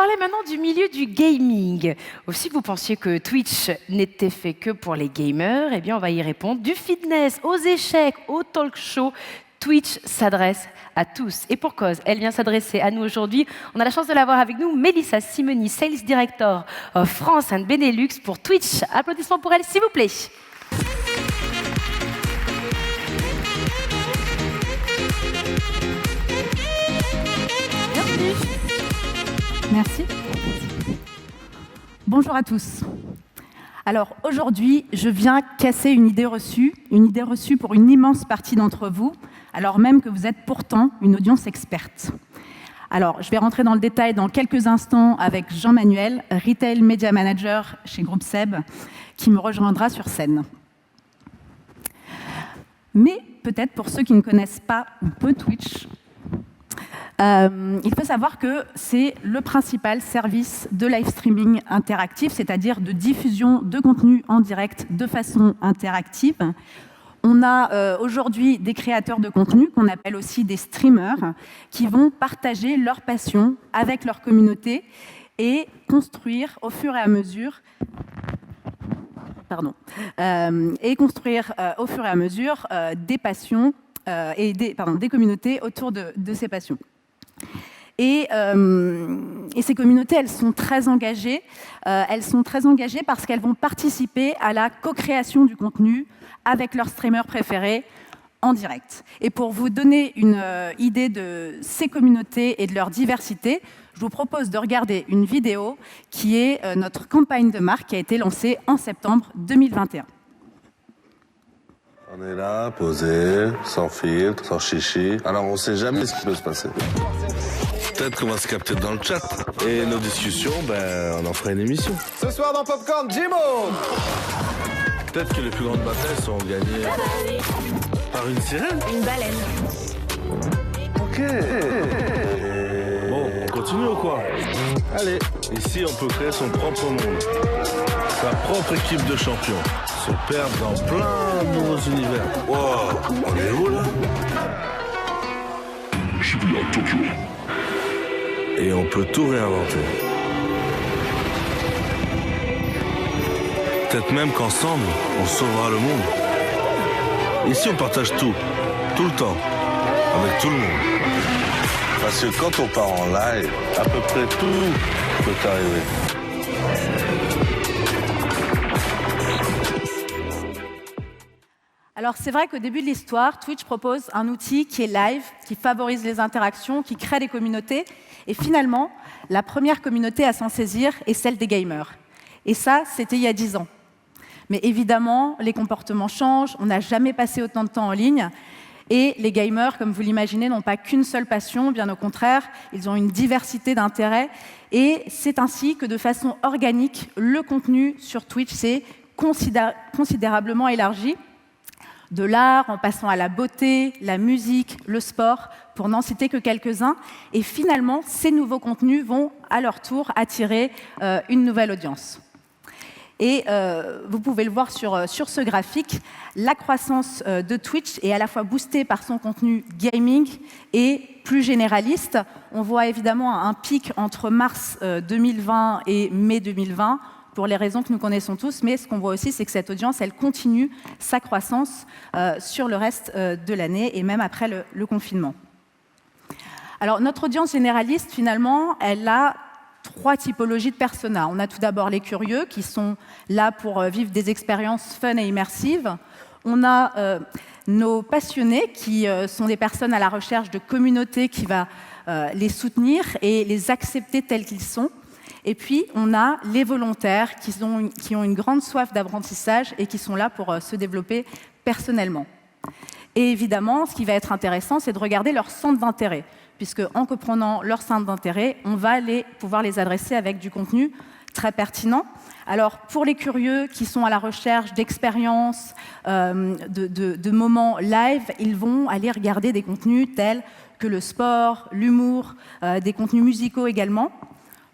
parler maintenant du milieu du gaming. Si vous pensiez que Twitch n'était fait que pour les gamers, eh bien on va y répondre. Du fitness, aux échecs, aux talk shows, Twitch s'adresse à tous. Et pour cause, elle vient s'adresser à nous aujourd'hui. On a la chance de l'avoir avec nous, Mélissa Simoni, Sales Director of France and Benelux pour Twitch. Applaudissements pour elle, s'il vous plaît. Bienvenue. Merci. Bonjour à tous. Alors aujourd'hui, je viens casser une idée reçue pour une immense partie d'entre vous, alors même que vous êtes pourtant une audience experte. Alors, je vais rentrer dans le détail dans quelques instants avec Jean-Manuel, Retail Media Manager chez Groupe Seb, qui me rejoindra sur scène. Mais peut-être pour ceux qui ne connaissent pas ou peu Twitch, il faut savoir que c'est le principal service de live streaming interactif, c'est-à-dire de diffusion de contenu en direct de façon interactive. On a aujourd'hui des créateurs de contenu, qu'on appelle aussi des streamers, qui vont partager leur passion avec leur communauté et construire au fur et à mesure des passions et des communautés autour de ces passions. Et ces communautés, elles sont très engagées parce qu'elles vont participer à la co-création du contenu avec leurs streamers préférés en direct. Et pour vous donner une idée de ces communautés et de leur diversité, je vous propose de regarder une vidéo qui est notre campagne de marque qui a été lancée en septembre 2021. On est là, posé, sans filtre, sans chichi. Alors on sait jamais ce qui peut se passer. Peut-être qu'on va se capter dans le chat. Et nos discussions, on en fera une émission. Ce soir dans Popcorn, Jimo. Peut-être que les plus grandes batailles sont gagnées par une sirène. Une baleine. Ok. Bon, on continue ou quoi? Allez, ici on peut créer son propre monde. Sa propre équipe de champions. Se perdre dans plein de nouveaux univers. Wow, on est où là? Shibuya, Tokyo. Et on peut tout réinventer. Peut-être même qu'ensemble, on sauvera le monde. Ici, on partage tout le temps, avec tout le monde. Parce que quand on part en live, à peu près tout peut arriver. Alors c'est vrai qu'au début de l'histoire, Twitch propose un outil qui est live, qui favorise les interactions, qui crée des communautés. Et finalement, la première communauté à s'en saisir est celle des gamers. Et ça, c'était il y a 10 ans. Mais évidemment, les comportements changent, on n'a jamais passé autant de temps en ligne. Et les gamers, comme vous l'imaginez, n'ont pas qu'une seule passion, bien au contraire, ils ont une diversité d'intérêts. Et c'est ainsi que de façon organique, le contenu sur Twitch s'est considérablement élargi. De l'art, en passant à la beauté, la musique, le sport, pour n'en citer que quelques-uns. Et finalement, ces nouveaux contenus vont, à leur tour, attirer une nouvelle audience. Et vous pouvez le voir sur ce graphique, la croissance de Twitch est à la fois boostée par son contenu gaming et plus généraliste. On voit évidemment un pic entre mars 2020 et mai 2020, pour les raisons que nous connaissons tous, mais ce qu'on voit aussi, c'est que cette audience, elle continue sa croissance sur le reste de l'année et même après le confinement. Alors, notre audience généraliste, finalement, elle a 3 typologies de personas. On a tout d'abord les curieux, qui sont là pour vivre des expériences fun et immersives. On a nos passionnés, qui sont des personnes à la recherche de communautés qui va les soutenir et les accepter tels qu'ils sont. Et puis, on a les volontaires qui ont une grande soif d'apprentissage et qui sont là pour se développer personnellement. Et évidemment, ce qui va être intéressant, c'est de regarder leur centre d'intérêt, puisque en comprenant leur centre d'intérêt, on va pouvoir les adresser avec du contenu très pertinent. Alors, pour les curieux qui sont à la recherche d'expériences, de moments live, ils vont aller regarder des contenus tels que le sport, l'humour, des contenus musicaux également.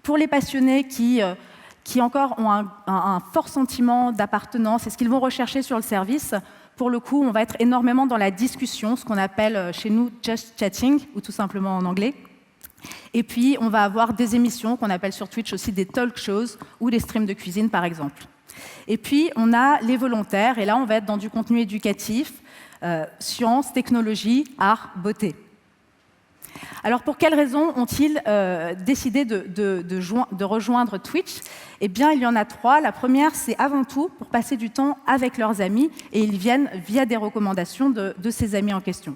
Pour les passionnés qui encore ont un fort sentiment d'appartenance, et ce qu'ils vont rechercher sur le service, pour le coup, on va être énormément dans la discussion, ce qu'on appelle chez nous « just chatting » ou tout simplement en anglais. Et puis, on va avoir des émissions qu'on appelle sur Twitch aussi des talk shows ou des streams de cuisine, par exemple. Et puis, on a les volontaires, et là, on va être dans du contenu éducatif, sciences, technologie, art, beauté. Alors, pour quelles raisons ont-ils décidé de rejoindre Twitch? Eh bien, il y en a 3. La première, c'est avant tout pour passer du temps avec leurs amis, et ils viennent via des recommandations de ces amis en question.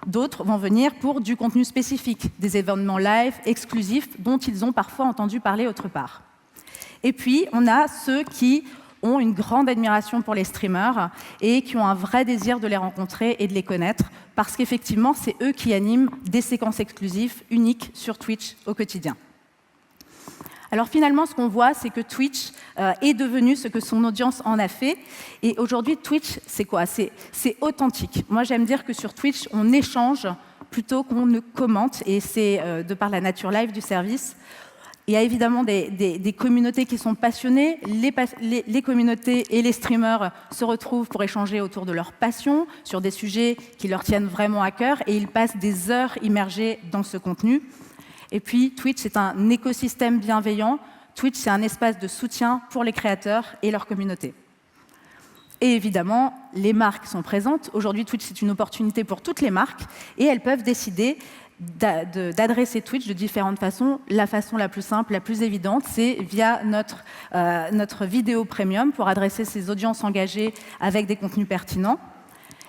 D'autres vont venir pour du contenu spécifique, des événements live exclusifs dont ils ont parfois entendu parler autre part. Et puis, on a ceux qui ont une grande admiration pour les streamers et qui ont un vrai désir de les rencontrer et de les connaître, parce qu'effectivement, c'est eux qui animent des séquences exclusives uniques sur Twitch au quotidien. Alors finalement, ce qu'on voit, c'est que Twitch est devenu ce que son audience en a fait. Et aujourd'hui, Twitch, c'est quoi? C'est authentique. Moi, j'aime dire que sur Twitch, on échange plutôt qu'on ne commente, et c'est de par la nature live du service. Il y a évidemment des communautés qui sont passionnées. Les communautés et les streamers se retrouvent pour échanger autour de leur passion, sur des sujets qui leur tiennent vraiment à cœur, et ils passent des heures immergés dans ce contenu. Et puis, Twitch, c'est un écosystème bienveillant. Twitch, c'est un espace de soutien pour les créateurs et leur communauté. Et évidemment, les marques sont présentes. Aujourd'hui, Twitch, c'est une opportunité pour toutes les marques, et elles peuvent décider d'adresser Twitch de différentes façons. La façon la plus simple, la plus évidente, c'est via notre vidéo premium pour adresser ces audiences engagées avec des contenus pertinents.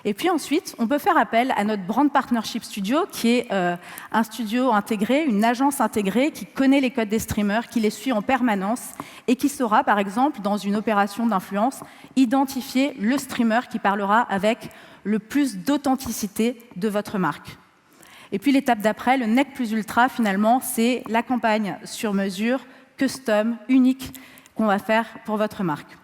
Et puis ensuite, on peut faire appel à notre Brand Partnership Studio, qui est un studio intégré, une agence intégrée qui connaît les codes des streamers, qui les suit en permanence et qui saura, par exemple, dans une opération d'influence, identifier le streamer qui parlera avec le plus d'authenticité de votre marque. Et puis l'étape d'après, le nec plus ultra, finalement, c'est la campagne sur mesure, custom, unique, qu'on va faire pour votre marque.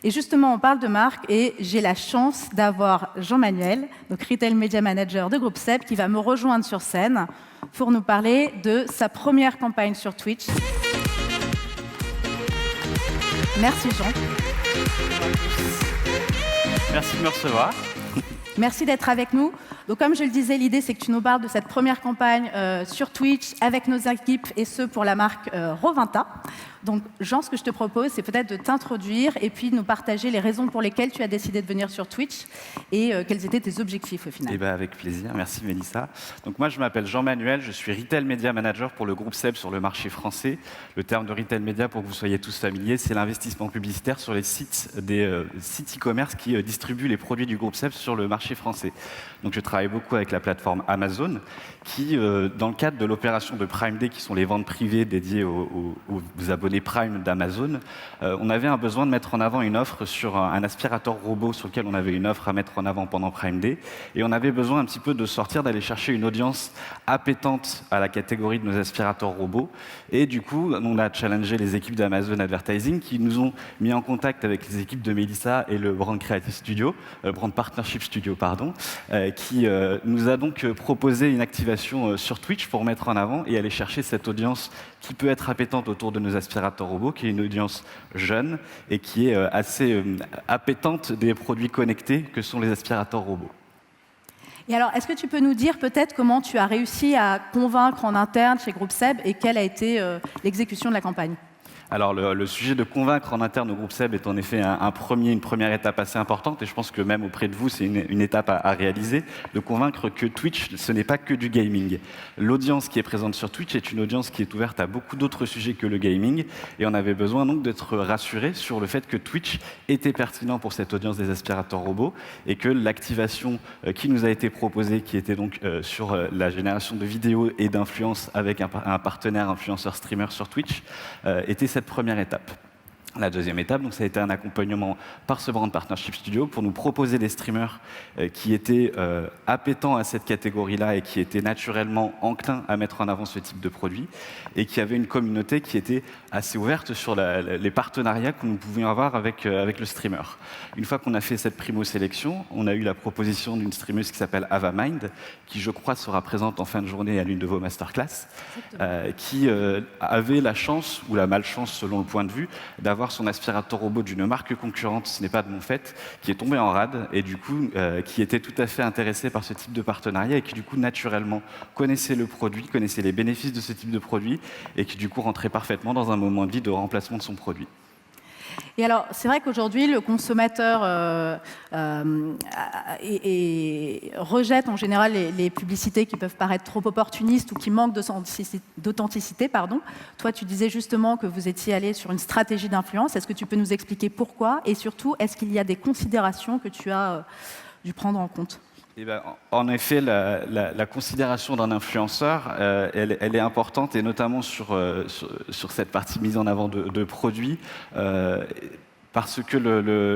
Et justement, on parle de marque, et j'ai la chance d'avoir Jean-Manuel, donc Retail Media Manager de Groupe SEB, qui va me rejoindre sur scène pour nous parler de sa première campagne sur Twitch. Merci Jean. Merci de me recevoir. Merci d'être avec nous. Donc, comme je le disais, l'idée, c'est que tu nous parles de cette première campagne sur Twitch avec nos équipes, et ce pour la marque Rovinta. Donc, Jean, ce que je te propose, c'est peut-être de t'introduire et puis de nous partager les raisons pour lesquelles tu as décidé de venir sur Twitch et quels étaient tes objectifs au final. Eh ben, avec plaisir. Merci Mélissa. Donc, moi, je m'appelle Jean-Manuel. Je suis Retail Media Manager pour le groupe SEB sur le marché français. Le terme de Retail Media, pour que vous soyez tous familiers, c'est l'investissement publicitaire sur les sites des sites e-commerce qui distribuent les produits du groupe SEB sur le marché français. Donc, je travaille beaucoup avec la plateforme Amazon qui, dans le cadre de l'opération de Prime Day, qui sont les ventes privées dédiées aux abonnés Prime d'Amazon, on avait un besoin de mettre en avant une offre sur un aspirateur robot sur lequel on avait une offre à mettre en avant pendant Prime Day. Et on avait besoin un petit peu de sortir, d'aller chercher une audience appétente à la catégorie de nos aspirateurs robots. Et du coup, on a challengé les équipes d'Amazon Advertising qui nous ont mis en contact avec les équipes de Mélissa et le Brand Creative Studio, Brand Partnership Studio, pardon, qui nous a donc proposé une activation sur Twitch pour mettre en avant et aller chercher cette audience qui peut être appétente autour de nos aspirateurs robots, qui est une audience jeune et qui est assez appétente des produits connectés que sont les aspirateurs robots. Et alors, est-ce que tu peux nous dire peut-être comment tu as réussi à convaincre en interne chez Groupe SEB et quelle a été l'exécution de la campagne ? Alors, le sujet de convaincre en interne au groupe SEB est en effet une première étape assez importante, et je pense que même auprès de vous, c'est une étape à réaliser, de convaincre que Twitch, ce n'est pas que du gaming. L'audience qui est présente sur Twitch est une audience qui est ouverte à beaucoup d'autres sujets que le gaming, et on avait besoin donc d'être rassurés sur le fait que Twitch était pertinent pour cette audience des aspirateurs robots, et que l'activation qui nous a été proposée, qui était donc sur la génération de vidéos et d'influence avec un partenaire influenceur streamer sur Twitch, était cette première étape. La deuxième étape, donc, ça a été un accompagnement par ce Brand Partnership Studio pour nous proposer des streamers qui étaient appétents à cette catégorie-là et qui étaient naturellement enclins à mettre en avant ce type de produit et qui avaient une communauté qui était assez ouverte sur les partenariats que nous pouvions avoir avec le streamer. Une fois qu'on a fait cette primo-sélection, on a eu la proposition d'une streameuse qui s'appelle Avamind, qui je crois sera présente en fin de journée à l'une de vos masterclass, qui avait la chance ou la malchance selon le point de vue d'avoir d'avoir son aspirateur robot d'une marque concurrente, ce n'est pas de mon fait, qui est tombé en rade et du coup qui était tout à fait intéressé par ce type de partenariat et qui du coup naturellement connaissait le produit, connaissait les bénéfices de ce type de produit et qui du coup rentrait parfaitement dans un moment de vie de remplacement de son produit. Et alors, c'est vrai qu'aujourd'hui, le consommateur rejette en général les publicités qui peuvent paraître trop opportunistes ou qui manquent d'authenticité. Toi, tu disais justement que vous étiez allé sur une stratégie d'influence. Est-ce que tu peux nous expliquer pourquoi? Et surtout, est-ce qu'il y a des considérations que tu as dû prendre en compte? Eh ben, en effet, la considération d'un influenceur, elle est importante, et notamment sur cette partie mise en avant de produits, parce que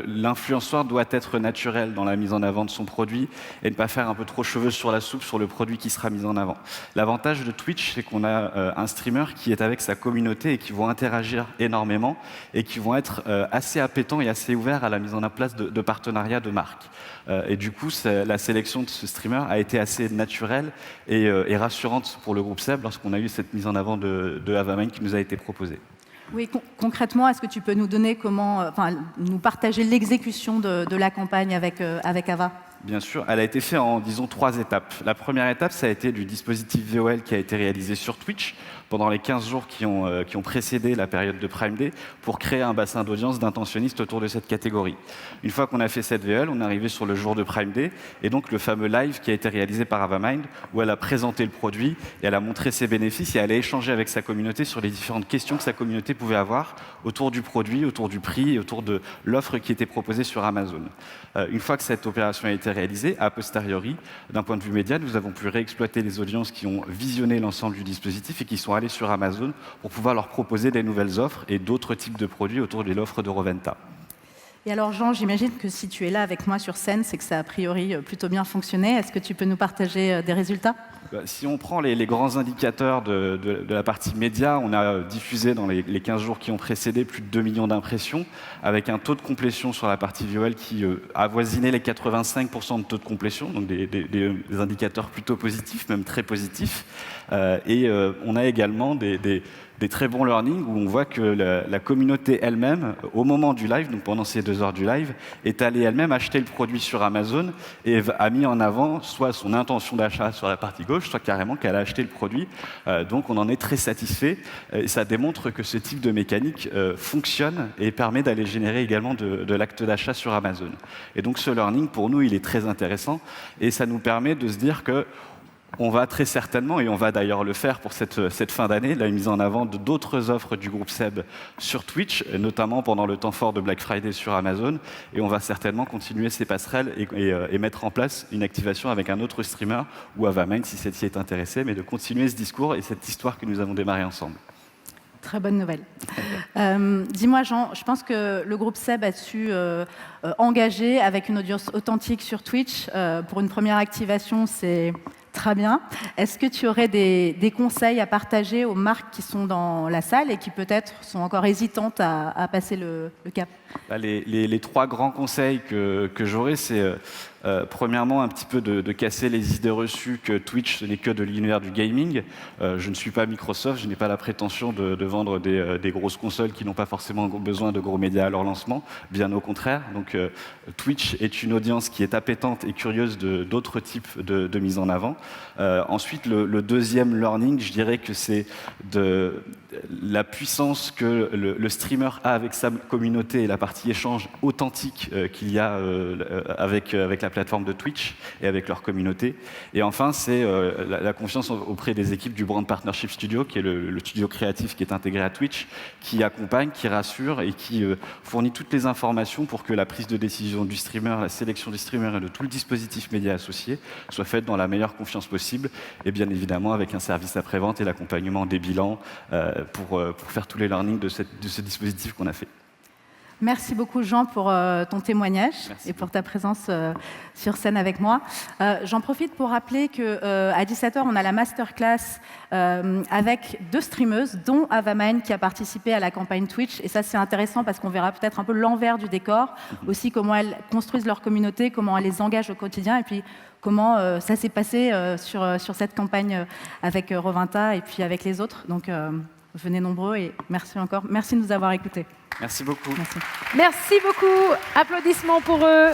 l'influenceur doit être naturel dans la mise en avant de son produit et ne pas faire un peu trop cheveux sur la soupe sur le produit qui sera mis en avant. L'avantage de Twitch, c'est qu'on a un streamer qui est avec sa communauté et qui vont interagir énormément et qui vont être assez appétents et assez ouverts à la mise en place de partenariats de marques. Et du coup, la sélection de ce streamer a été assez naturelle et rassurante pour le groupe SEB lorsqu'on a eu cette mise en avant de Havamind qui nous a été proposée. Oui, concrètement, est-ce que tu peux nous donner nous partager l'exécution de la campagne avec Ava? Bien sûr, elle a été faite en, disons, 3 étapes. La première étape, ça a été du dispositif VOL qui a été réalisé sur Twitch pendant les 15 jours qui ont précédé la période de Prime Day pour créer un bassin d'audience d'intentionnistes autour de cette catégorie. Une fois qu'on a fait cette VOL, on est arrivé sur le jour de Prime Day et donc le fameux live qui a été réalisé par Havamind où elle a présenté le produit et elle a montré ses bénéfices et elle a échangé avec sa communauté sur les différentes questions que sa communauté pouvait avoir autour du produit, autour du prix et autour de l'offre qui était proposée sur Amazon. Une fois que cette opération a été réalisée, a posteriori, d'un point de vue média, nous avons pu réexploiter les audiences qui ont visionné l'ensemble du dispositif et qui sont allées sur Amazon pour pouvoir leur proposer des nouvelles offres et d'autres types de produits autour de l'offre de Roventa. Et alors Jean, j'imagine que si tu es là avec moi sur scène, c'est que ça a priori plutôt bien fonctionné. Est-ce que tu peux nous partager des résultats? Si on prend les grands indicateurs de la partie média, on a diffusé dans les 15 jours qui ont précédé plus de 2 millions d'impressions, avec un taux de complétion sur la partie VOL qui avoisinait les 85% de taux de complétion, donc des indicateurs plutôt positifs, même très positifs. On a également des très bons learnings où on voit que la communauté elle-même, au moment du live, donc pendant ces 2 heures du live, est allée elle-même acheter le produit sur Amazon et a mis en avant soit son intention d'achat sur la partie gauche, soit carrément qu'elle a acheté le produit. Donc on en est très satisfait. Et ça démontre que ce type de mécanique fonctionne et permet d'aller générer également de l'acte d'achat sur Amazon. Et donc ce learning, pour nous, il est très intéressant et ça nous permet de se dire que on va très certainement, et on va d'ailleurs le faire pour cette fin d'année, la mise en avant d'autres offres du groupe SEB sur Twitch, notamment pendant le temps fort de Black Friday sur Amazon. Et on va certainement continuer ces passerelles et mettre en place une activation avec un autre streamer ou Havamind si celle-ci est intéressée, mais de continuer ce discours et cette histoire que nous avons démarrée ensemble. Très bonne nouvelle. Dis-moi Jean, je pense que le groupe SEB a su engager avec une audience authentique sur Twitch. Pour une première activation, c'est très bien. Est-ce que tu aurais des conseils à partager aux marques qui sont dans la salle et qui peut-être sont encore hésitantes à passer le cap? Les 3 grands conseils que j'aurais, c'est premièrement un petit peu de casser les idées reçues que Twitch ce n'est que de l'univers du gaming. Je ne suis pas Microsoft, je n'ai pas la prétention de vendre des grosses consoles qui n'ont pas forcément besoin de gros médias à leur lancement, bien au contraire. Donc Twitch est une audience qui est appétente et curieuse d'autres types de mise en avant. Ensuite, le deuxième learning, je dirais que c'est de la puissance que le streamer a avec sa communauté et la partie échange authentique qu'il y a avec la plateforme de Twitch et avec leur communauté. Et enfin, c'est la confiance auprès des équipes du Brand Partnership Studio, qui est le studio créatif qui est intégré à Twitch, qui accompagne, qui rassure et qui fournit toutes les informations pour que la prise de décision du streamer, la sélection du streamer et de tout le dispositif média associé soit faite dans la meilleure confiance possible et bien évidemment avec un service après-vente et l'accompagnement des bilans pour faire tous les learnings de ce dispositif qu'on a fait. Merci beaucoup Jean pour ton témoignage. Merci et pour ta présence sur scène avec moi. J'en profite pour rappeler qu'à 17h, on a la masterclass avec 2 streameuses, dont Havamind qui a participé à la campagne Twitch. Et ça, c'est intéressant parce qu'on verra peut-être un peu l'envers du décor, aussi comment elles construisent leur communauté, comment elles les engagent au quotidien, et puis comment ça s'est passé sur cette campagne avec Roventa et puis avec les autres. Donc, venez nombreux et merci encore. Merci de nous avoir écoutés. Merci beaucoup. Merci. Merci beaucoup. Applaudissements pour eux.